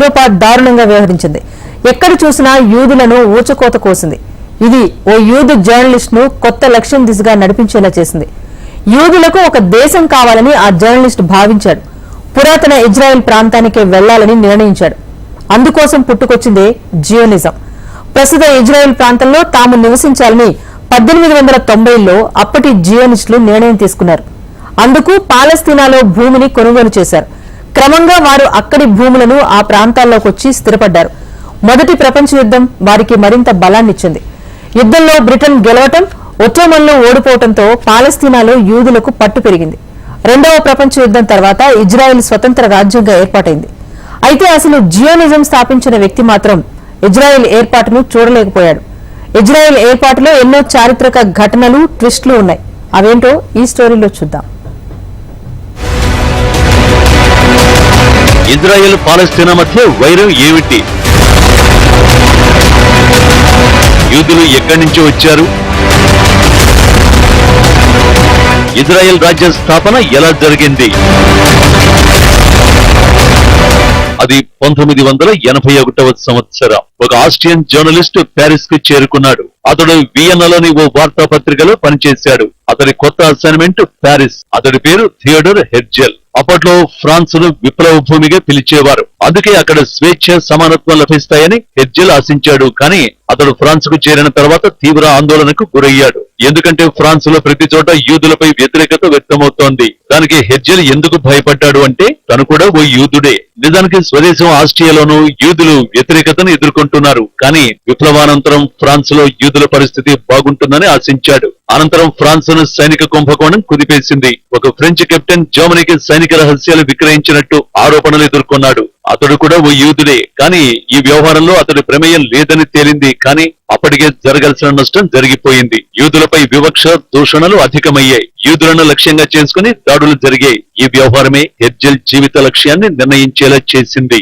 ఐరోపా దారుణంగా వ్యవహరించింది. ఎక్కడ చూసినా యూదులను ఊచకోత కోసింది. ఇది ఓ యూదు జర్నలిస్ట్ ను కొత్త లక్ష్యం దిశగా నడిపించేలా చేసింది. యూదులకు ఒక దేశం కావాలని ఆ జర్నలిస్ట్ భావించాడు. పురాతన ఇజ్రాయెల్ ప్రాంతానికే వెళ్లాలని నిర్ణయించాడు. అందుకోసం పుట్టుకొచ్చిందే జియోనిజం. ప్రస్తుత ఇజ్రాయెల్ ప్రాంతంలో తాము నివసించాలని 1890లో అప్పటి జియోనిస్టులు నిర్ణయం తీసుకున్నారు. అందుకు పాలస్తీనాలో భూమిని కొనుగోలు చేశారు. క్రమంగా వారు అక్కడి భూములను ఆ ప్రాంతాల్లోకి వచ్చి స్థిరపడ్డారు. మొదటి ప్రపంచ యుద్ధం వారికి మరింత బలాన్నిచ్చింది. యుద్ధంలో బ్రిటన్ గెలవటం, ఒట్టోమన్లు ఓడిపోవడంతో పాలస్తీనాలో యూదులకు పట్టు పెరిగింది. రెండవ ప్రపంచ యుద్ధం తర్వాత ఇజ్రాయెల్ స్వతంత్ర రాజ్యంగా ఏర్పాటైంది. అయితే అసలు జియోనిజం స్థాపించిన వ్యక్తి మాత్రం ఇజ్రాయెల్ ఏర్పాటును చూడలేకపోయాడు. ఇజ్రాయెల్ ఏర్పాటులో ఎన్నో చారిత్రక ఘటనలు, ట్విస్టులు ఉన్నాయి. అవేంటో ఈ స్టోరీలో చూద్దాం. ఇజ్రాయెల్ పాలస్తీనా మధ్య వైరం ఏమిటి? యూదులు ఎక్కడి నుంచి వచ్చారు? ఇజ్రాయెల్ రాజ్య స్థాపన ఎలా జరిగింది? అది 1981వ సంవత్సరం. ఒక ఆస్ట్రియన్ జర్నలిస్ట్ ప్యారిస్ కు చేరుకున్నాడు. అతడు వియన్నాలోని ఓ వార్తాపత్రికలో పనిచేశాడు. అతడి కొత్త అసైన్మెంట్ ప్యారిస్. అతడి పేరు థియోడర్ హెర్జెల్. అప్పట్లో ఫ్రాన్స్ ను విప్లవ భూమిగా పిలిచేవారు. అందుకే అక్కడ స్వేచ్ఛ, సమానత్వం లభిస్తాయని హెర్జెల్ ఆశించాడు. కానీ అతడు ఫ్రాన్స్ కు చేరిన తర్వాత తీవ్ర ఆందోళనకు గురయ్యాడు. ఎందుకంటే ఫ్రాన్స్ లో ప్రతి చోట యూదులపై వ్యతిరేకత వ్యక్తమవుతోంది. దానికి హెర్జెల్ ఎందుకు భయపడ్డాడు అంటే తను కూడా ఓ యూదుడే. నిజానికి స్వదేశం ఆస్ట్రియాలోనూ యూదులు వ్యతిరేకతను ఎదుర్కొంటున్నారు. కానీ విప్లవానంతరం ఫ్రాన్స్ లో యూదుల పరిస్థితి బాగుంటుందని ఆశించాడు. అనంతరం ఫ్రాన్స్ ను సైనిక కుంభకోణం కుదిపేసింది. ఒక ఫ్రెంచ్ కెప్టెన్ జర్మనీకి సైనిక రహస్యాలు విక్రయించినట్టు ఆరోపణలు ఎదుర్కొన్నాడు. అతడు కూడా ఓ యూదుడే. కానీ ఈ వ్యవహారంలో అతడి ప్రమేయం లేదని తేలింది. కానీ అప్పటికే జరగాల్సిన నష్టం జరిగిపోయింది. యూదులపై వివక్ష, దూషణలు అధికమయ్యాయి. యూదులను లక్ష్యంగా చేసుకుని దాడులు జరిగాయి. ఈ వ్యవహారమే హెర్జెల్ జీవిత లక్ష్యాన్ని నిర్ణయించేలా చేసింది.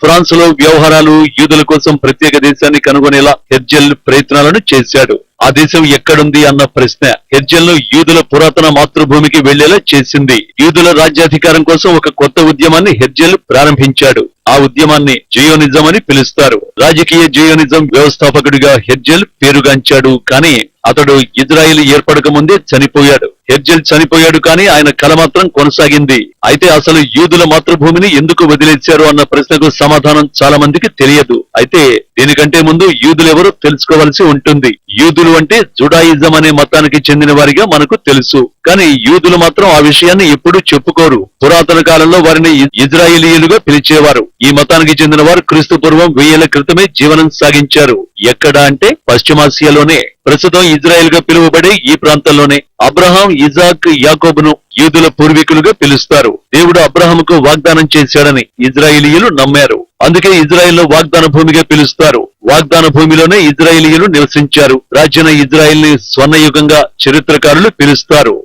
ఫ్రాన్స్ లో వ్యవహారాలు, యూదుల కోసం ప్రత్యేక దేశాన్ని కనుగొనేలా హెర్జెల్ ప్రయత్నాలను చేశాడు. ఆ దేశం ఎక్కడుంది అన్న ప్రశ్న హెర్జెల్ ను యూదుల పురాతన మాతృభూమికి వెళ్లేలా చేసింది. యూదుల రాజ్యాధికారం కోసం ఒక కొత్త ఉద్యమాన్ని హెర్జెల్ ప్రారంభించాడు. ఆ ఉద్యమాన్ని జియోనిజం అని పిలుస్తారు. రాజకీయ జియోనిజం వ్యవస్థాపకుడిగా హెర్జెల్ పేరుగాంచాడు. కానీ అతడు ఇజ్రాయెల్ ఏర్పడక ముందే చనిపోయాడు. హెర్జెల్ చనిపోయాడు, కానీ ఆయన కల మాత్రం కొనసాగింది. అయితే అసలు యూదుల మాతృభూమిని ఎందుకు వదిలేశారు అన్న ప్రశ్నకు సమాధానం చాలా మందికి తెలియదు. అయితే దీనికంటే ముందు యూదులెవరో తెలుసుకోవాల్సి ఉంటుంది. యూదులు అంటే జుడాయిజం అనే మతానికి చెందిన వారిగా మనకు తెలుసు. కానీ యూదులు మాత్రం ఆ విషయాన్ని ఎప్పుడూ చెప్పుకోరు. పురాతన కాలంలో వారిని ఇజ్రాయేలీయులుగా పిలిచేవారు. ఈ మతానికి చెందిన వారు క్రీస్తు పూర్వం 1000 ఏళ్ల క్రితమే జీవనం సాగించారు. ఎక్కడ అంటే పశ్చిమాసియాలోనే. ప్రస్తుతం ఇజ్రాయెల్ గా పిలువబడే ఈ ప్రాంతంలోనే అబ్రహాం, ఇజాక్, యాకోబును యూదుల పూర్వీకులుగా పిలుస్తారు. దేవుడు అబ్రహాముకు వాగ్దానం చేశాడని ఇజ్రాయేలీయులు నమ్మారు. అందుకే ఇజ్రాయెల్ లో వాగ్దాన భూమిగా పిలుస్తారు. వాగ్దాన భూమిలోనే ఇజ్రాయేలీయులు నివసించారు. ప్రాచీన ఇజ్రాయెల్ ని స్వర్ణయుగంగా చరిత్రకారులు పిలుస్తారు.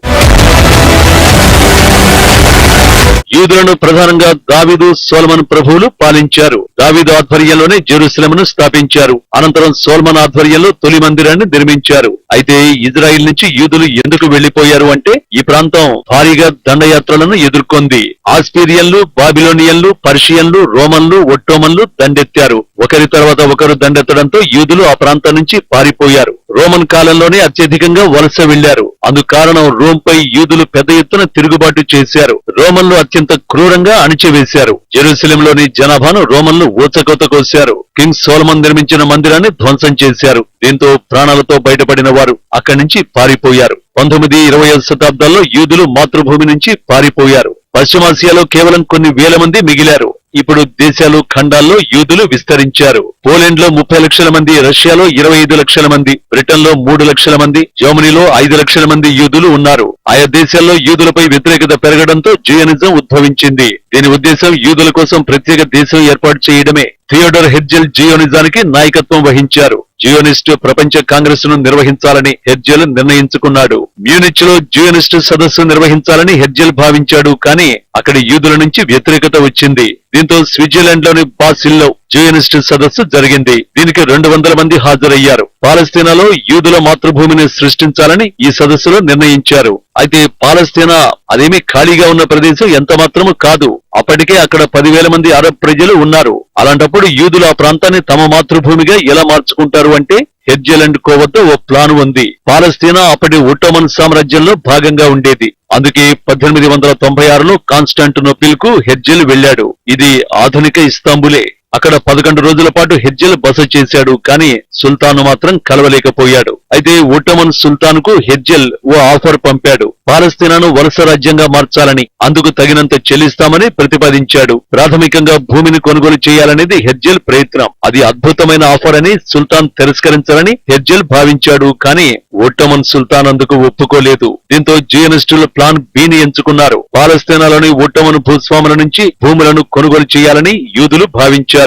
యూదులను ప్రధానంగా దావీదు, సొలొమోను ప్రభువులు పాలించారు. దావీదు ఆధ్వర్యంలోనే జెరూసలేమును స్థాపించారు. అనంతరం సొలొమోను ఆధ్వర్యంలో తొలి మందిరాన్ని నిర్మించారు. అయితే ఇజ్రాయిల్ నుంచి యూదులు ఎందుకు వెళ్లిపోయారు అంటే ఈ ప్రాంతం భారీగా దండయాత్రలను ఎదుర్కొంది. ఆస్పీరియన్లు, బాబిలోనియన్లు, పర్షియన్లు, రోమన్లు, ఒట్టోమన్లు దండెత్తారు. ఒకరి తర్వాత ఒకరు దండెత్తడంతో యూదులు ఆ ప్రాంతం నుంచి పారిపోయారు. రోమన్ కాలంలోనే అత్యధికంగా వలస వెళ్లారు. అందుకు కారణం రోమ్పై యూదులు పెద్ద ఎత్తున తిరుగుబాటు చేశారు. రోమన్లు అత్యంత క్రూరంగా అణిచివేశారు. జెరూసలేంలోని జనాభాను రోమన్లు ఊచకోత కోశారు. కింగ్ సొలొమోన్ నిర్మించిన మందిరాన్ని ధ్వంసం చేశారు. దీంతో ప్రాణాలతో బయటపడిన వారు అక్కడి నుంచి పారిపోయారు. 19, 20వ శతాబ్దాల్లో యూదులు మాతృభూమి నుంచి పారిపోయారు. పశ్చిమాసియాలో కేవలం కొన్ని వేల మంది మిగిలారు. ఇప్పుడు దేశాలు, ఖండాల్లో యూదులు విస్తరించారు. పోలాండ్ లో 30 లక్షల మంది, రష్యాలో 25 లక్షల మంది, బ్రిటన్ లో 3 లక్షల మంది, జర్మనీలో 5 లక్షల మంది యూదులు ఉన్నారు. ఆయా దేశాల్లో యూదులపై వ్యతిరేకత పెరగడంతో జియోనిజం ఉద్భవించింది. దీని ఉద్దేశం యూదుల కోసం ప్రత్యేక దేశం ఏర్పాటు చేయడమే. థియోడర్ హెర్జెల్ జియోనిజానికి నాయకత్వం వహించారు. జియోనిస్ట్ ప్రపంచ కాంగ్రెస్ ను నిర్వహించాలని హెర్జెల్ నిర్ణయించుకున్నాడు. మ్యూనిచ్ లో జియోనిస్ట్ సదస్సు నిర్వహించాలని హెర్జెల్ భావించాడు. కానీ అక్కడి యూదుల నుంచి వ్యతిరేకత వచ్చింది. దీంతో స్విట్జర్లాండ్ లోని బాసిల్లో జియోనిస్ట్ సదస్సు జరిగింది. దీనికి 200 మంది హాజరయ్యారు. పాలస్తీనాలో యూదుల మాతృభూమిని సృష్టించాలని ఈ సదస్సులో నిర్ణయించారు. అయితే పాలస్తీనా అదేమీ ఖాళీగా ఉన్న ప్రదేశం ఎంత మాత్రము కాదు. అప్పటికే అక్కడ 10,000 మంది అరబ్ ప్రజలు ఉన్నారు. అలాంటప్పుడు యూదులు ఆ ప్రాంతాన్ని తమ మాతృభూమిగా ఎలా మార్చుకుంటారు అంటే హెర్జెల్ అండ్ కో వద్ద ఓ ప్లాన్ ఉంది. పాలస్తీనా అప్పటి ఒట్టోమన్ సామ్రాజ్యంలో భాగంగా ఉండేది. అందుకే 1896లో కాన్స్టాంటినోపిల్ కు హెర్జెల్ వెళ్లాడు. ఇది ఆధునిక ఇస్తాంబులే. అక్కడ 11 రోజుల పాటు హెర్జెల్ బస చేశాడు. కానీ సుల్తాన్ మాత్రం కలవలేకపోయాడు. అయితే ఒట్టోమన్ సుల్తాన్ కు హెర్జెల్ ఓ ఆఫర్ పంపాడు. పాలస్తీనాను వలస రాజ్యంగా మార్చాలని, అందుకు తగినంత చెల్లిస్తామని ప్రతిపాదించాడు. ప్రాథమికంగా భూమిని కొనుగోలు చేయాలనేది హెర్జెల్ ప్రయత్నం. అది అద్భుతమైన ఆఫర్ అని సుల్తాన్ తిరస్కరించాలని హెర్జెల్ భావించాడు. కానీ ఒట్టోమన్ సుల్తాన్ అందుకు ఒప్పుకోలేదు. దీంతో జియోనిస్టులు ప్లాన్ బిని ఎంచుకున్నారు. పాలస్తీనాలోని ఒట్టోమన్ భూస్వాముల నుంచి భూములను కొనుగోలు చేయాలని యూదులు భావించారు.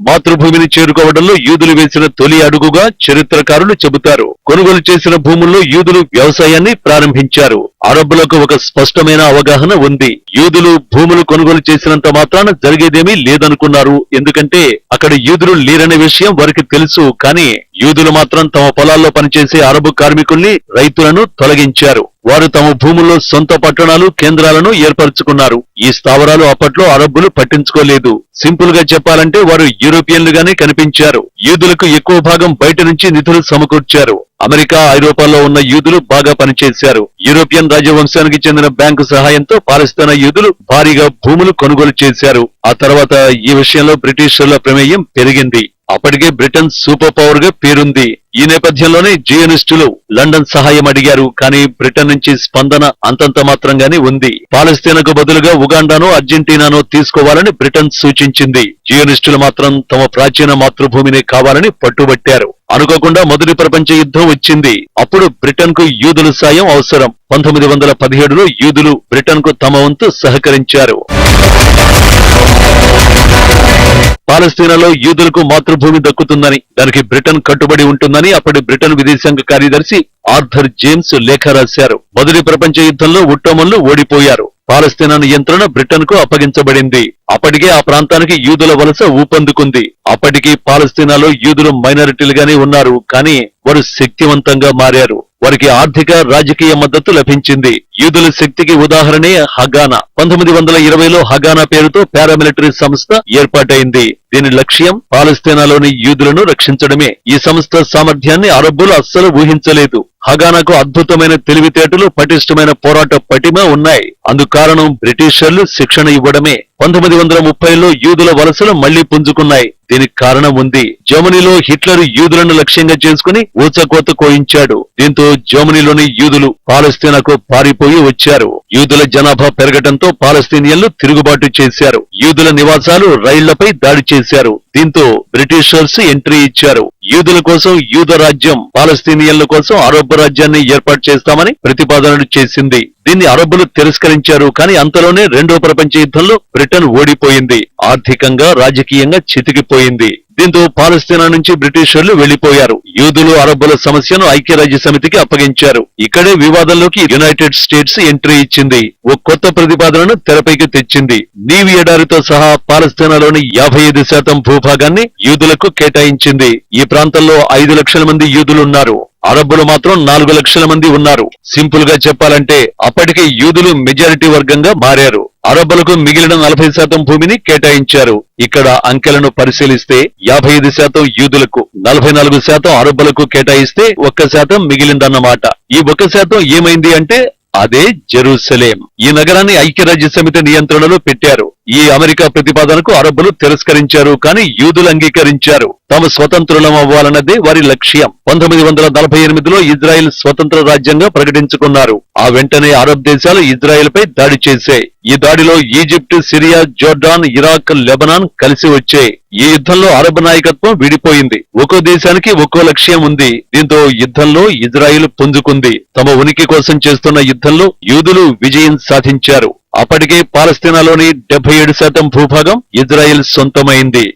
మాతృభూమిని చేరుకోవడంలో యూదులు వేసిన తొలి అడుగుగా చరిత్రకారులు చెబుతారు. కొనుగోలు చేసిన భూముల్లో యూదులు వ్యవసాయాన్ని ప్రారంభించారు. అరబ్బులకు ఒక స్పష్టమైన అవగాహన ఉంది. యూదులు భూములు కొనుగోలు చేసినంత మాత్రాన జరిగేదేమీ లేదనుకున్నారు. ఎందుకంటే అక్కడ యూదులు లేరనే విషయం వారికి తెలుసు. కానీ యూదులు మాత్రం తమ పొలాల్లో పనిచేసే అరబు కార్మికుల్ని, రైతులను తొలగించారు. వారు తమ భూముల్లో సొంత పట్టణాలు, కేంద్రాలను ఏర్పరచుకున్నారు. ఈ స్థావరాలు అప్పట్లో అరబ్బులు పట్టించుకోలేదు. సింపుల్ గా చెప్పాలంటే వారు యూరోపియన్లుగానే కనిపించారు. యూదులకు ఎక్కువ భాగం బయట నుంచి నిధులు సమకూర్చారు. అమెరికా, ఐరోపాలో ఉన్న యూదులు బాగా పనిచేశారు. యూరోపియన్ రాజవంశానికి చెందిన బ్యాంకు సహాయంతో పాలస్తీనా యూదులు భారీగా భూములు కొనుగోలు చేశారు. ఆ తర్వాత ఈ విషయంలో బ్రిటిషర్ల ప్రమేయం పెరిగింది. అప్పటికే బ్రిటన్ సూపర్ పవర్ గా పేరుంది. ఈ నేపథ్యంలోనే జియోనిస్టులు లండన్ సహాయం అడిగారు. కానీ బ్రిటన్ నుంచి స్పందన అంతంత మాత్రంగానే ఉంది. పాలస్తీనాకు బదులుగా ఉగాండానో, అర్జెంటీనానో తీసుకోవాలని బ్రిటన్ సూచించింది. జియోనిస్టులు మాత్రం తమ ప్రాచీన మాతృభూమిని కావాలని పట్టుబట్టారు. అనుకోకుండా మొదటి ప్రపంచ యుద్ధం వచ్చింది. అప్పుడు బ్రిటన్ కు యూదుల సాయం అవసరం. 1917లో యూదులు బ్రిటన్ కు తమ వంతు సహకరించారు. పాలస్తీనాలో యూదులకు మాతృభూమి దక్కుతుందని, దానికి బ్రిటన్ కట్టుబడి ఉంటుందని అప్పటి బ్రిటన్ విదేశాంగ కార్యదర్శి ఆర్థర్ జేమ్స్ లేఖ రాశారు. మొదటి ప్రపంచ యుద్ధంలో ఒట్టోమన్లు ఓడిపోయారు. పాలస్తీనా నియంత్రణ బ్రిటన్ కు అప్పగించబడింది. అప్పటికే ఆ ప్రాంతానికి యూదుల వలస ఊపందుకుంది. అప్పటికి పాలస్తీనాలో యూదులు మైనారిటీలుగానే ఉన్నారు. కానీ వారు శక్తివంతంగా మారారు. వారికి ఆర్థిక, రాజకీయ మద్దతు లభించింది. యూదుల శక్తికి ఉదాహరణే హగానా. 1920లో హగానా పేరుతో పారామిలిటరీ సంస్థ ఏర్పాటైంది. దీని లక్ష్యం పాలస్తీనాలోని యూదులను రక్షించడమే. ఈ సంస్థ సామర్థ్యాన్ని అరబ్బులు అస్సలు ఊహించలేదు. హగానాకు అద్భుతమైన తెలివితేటలు, పటిష్టమైన పోరాట పటిమ ఉన్నాయి. అందుకు కారణం బ్రిటిషర్లు శిక్షణ ఇవ్వడమే. 1930లో యూదుల వలసలు మళ్లీ పుంజుకున్నాయి. దీనికి కారణం ఉంది. జర్మనీలో హిట్లర్ యూదులను లక్ష్యంగా చేసుకుని ఊచకోత కోయించాడు. దీంతో జర్మనీలోని యూదులు పాలస్తీనాకు పారిపోయి వచ్చారు. యూదుల జనాభా పెరగటంతో పాలస్తీనియన్లు తిరుగుబాటు చేశారు. యూదుల నివాసాలు, రైళ్లపై దాడి చేశారు. దీంతో బ్రిటిషర్స్ ఎంట్రీ ఇచ్చారు. యూదుల కోసం యూద రాజ్యం, పాలస్తీనియన్ల కోసం అరబ్ రాజ్యాన్ని ఏర్పాటు చేస్తామని ప్రతిపాదనలు చేసింది. దీన్ని అరబ్బులు తిరస్కరించారు. కానీ అంతలోనే రెండో ప్రపంచ యుద్ధంలో బ్రిటన్ ఓడిపోయింది. ఆర్థికంగా, రాజకీయంగా చితికిపోయింది. దీంతో పాలస్తీనా నుంచి బ్రిటిషర్లు వెళ్లిపోయారు. యూదులు, అరబ్బుల సమస్యను ఐక్యరాజ్య సమితికి అప్పగించారు. ఇక్కడే వివాదంలోకి యునైటెడ్ స్టేట్స్ ఎంట్రీ ఇచ్చింది. ఓ కొత్త ప్రతిపాదనను తెరపైకి తెచ్చింది. నీవి ఎడారితో సహా పాలస్తీనాలోని 55% భూభాగాన్ని యూదులకు కేటాయించింది. ఈ ప్రాంతంలో 5 లక్షల మంది యూదులున్నారు. అరబ్బులు మాత్రం 4 లక్షల మంది ఉన్నారు. సింపుల్ గా చెప్పాలంటే అప్పటికే యూదులు మెజారిటీ వర్గంగా మారారు. అరబ్బులకు మిగిలిన 40% భూమిని కేటాయించారు. ఇక్కడ అంకెలను పరిశీలిస్తే 55% యూదులకు, 44% అరబ్బులకు కేటాయిస్తే 1% మిగిలిందన్నమాట. ఈ 1% ఏమైంది అంటే అదే జెరూసలేం. ఈ నగరాన్ని ఐక్యరాజ్య సమితి నియంత్రణలో పెట్టారు. ఈ అమెరికా ప్రతిపాదనకు అరబ్బులు తిరస్కరించారు. కానీ యూదులు అంగీకరించారు. తాము స్వతంత్రులం అవ్వాలన్నదే వారి లక్ష్యం. 1948లో ఇజ్రాయెల్ స్వతంత్ర రాజ్యంగా ప్రకటించుకున్నారు. ఆ వెంటనే అరబ్ దేశాలు ఇజ్రాయెల్ పై దాడి చేశాయి. ఈ దాడిలో Egypt, Syria, Jordan, Iraq, Lebanon కలిసి వచ్చాయి. ఈ యుద్ధంలో అరబ్ నాయకత్వం విడిపోయింది. ఒక్కో దేశానికి ఒక్కో లక్ష్యం ఉంది. దీంతో యుద్ధంలో ఇజ్రాయెల్ పుంజుకుంది. తమ ఉనికి కోసం చేస్తున్న యుద్ధంలో యూదులు విజయం సాధించారు. అప్పటికే పాలస్తీనాలోని 77% భూభాగం ఇజ్రాయెల్ సొంతమైంది.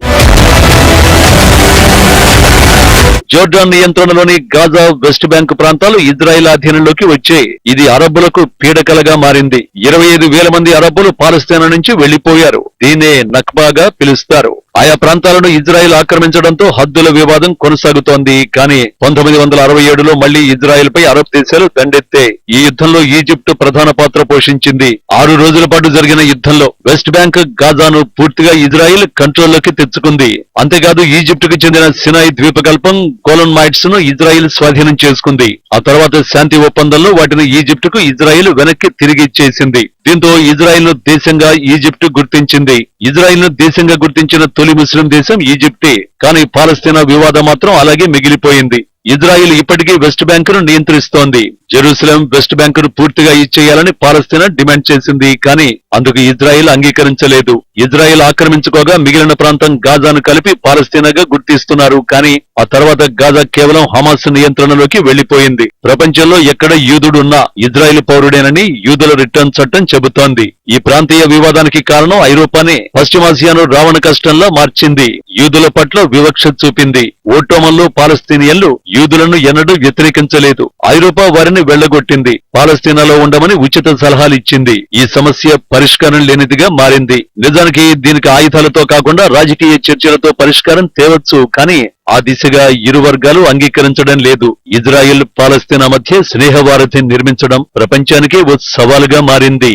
జోర్డాన్ నియంత్రణలోని గాజా, వెస్ట్ బ్యాంక్ ప్రాంతాలు ఇజ్రాయెల్ అధీనంలోకి వచ్చాయి. ఇది అరబ్బులకు పీడకలగా మారింది. 25,000 మంది అరబ్బులు పాలస్తీనా నుంచి వెళ్లిపోయారు. దీన్నే నక్బాగా పిలుస్తారు. ఆయా ప్రాంతాలను ఇజ్రాయెల్ ఆక్రమించడంతో హద్దుల వివాదం కొనసాగుతోంది. కానీ 1967లో మళ్లీ ఇజ్రాయెల్ పై అరబ్ దేశాలు దండెత్తే. ఈ యుద్ధంలో ఈజిప్ట్ ప్రధాన పాత్ర పోషించింది. 6 రోజుల పాటు జరిగిన యుద్ధంలో వెస్ట్ బ్యాంక్, గాజాను పూర్తిగా ఇజ్రాయెల్ కంట్రోల్లోకి తెచ్చుకుంది. అంతేకాదు ఈజిప్ట్ కు చెందిన సినాయి ద్వీపకల్పం, గోలన్ మైట్స్ ను ఇజ్రాయెల్ స్వాధీనం చేసుకుంది. ఆ తర్వాత శాంతి ఒప్పందంలో వాటిని ఈజిప్ట్ కు ఇజ్రాయెల్ వెనక్కి తిరిగి ఇచ్చేసింది. దీంతో ఇజ్రాయెల్ ను దేశంగా ఈజిప్ట్ గుర్తించింది. ఇజ్రాయెల్ ను దేశంగా గుర్తించిన తొలి ముస్లిం దేశం ఈజిప్టే. కానీ పాలస్తీనా వివాదం మాత్రం అలాగే మిగిలిపోయింది. ఇజ్రాయెల్ ఇప్పటికీ వెస్ట్ బ్యాంక్ ను నియంత్రిస్తోంది. జెరూసలేం, వెస్ట్ బ్యాంక్ ను పూర్తిగా ఇచ్చేయాలని పాలస్తీనా డిమాండ్ చేసింది. కానీ అందుకు ఇజ్రాయెల్ అంగీకరించలేదు. ఇజ్రాయెల్ ఆక్రమించుకోగా మిగిలిన ప్రాంతం గాజాను కలిపి పాలస్తీనాగా గుర్తిస్తున్నారు. కానీ ఆ తర్వాత గాజా కేవలం హమాస్ నియంత్రణలోకి వెళ్లిపోయింది. ప్రపంచంలో ఎక్కడ యూదుడున్నా ఇజ్రాయెల్ పౌరుడేనని యూదుల రిటర్న్ చట్టం చెబుతోంది. ఈ ప్రాంతీయ వివాదానికి కారణం ఐరోపానే పశ్చిమాసియాను రావణ కష్టంలా మార్చింది. యూదుల పట్ల వివక్ష చూపింది. ఓట్టోమన్లో పాలస్తీనియన్లు యూదులను ఎన్నడూ వ్యతిరేకించలేదు. ఐరోపా వారిని వెళ్లగొట్టింది. పాలస్తీనాలో ఉండమని ఉచిత సలహాలు ఇచ్చింది. ఈ సమస్య పరిష్కారం లేనిదిగా మారింది. నిజానికి దీనికి ఆయుధాలతో కాకుండా రాజకీయ చర్చలతో పరిష్కారం తేవచ్చు. కానీ ఆ దిశగా ఇరు వర్గాలు అంగీకరించడం లేదు. ఇజ్రాయెల్, పాలస్తీనా మధ్య స్నేహవారధిని నిర్మించడం ప్రపంచానికే ఓ సవాలుగా మారింది.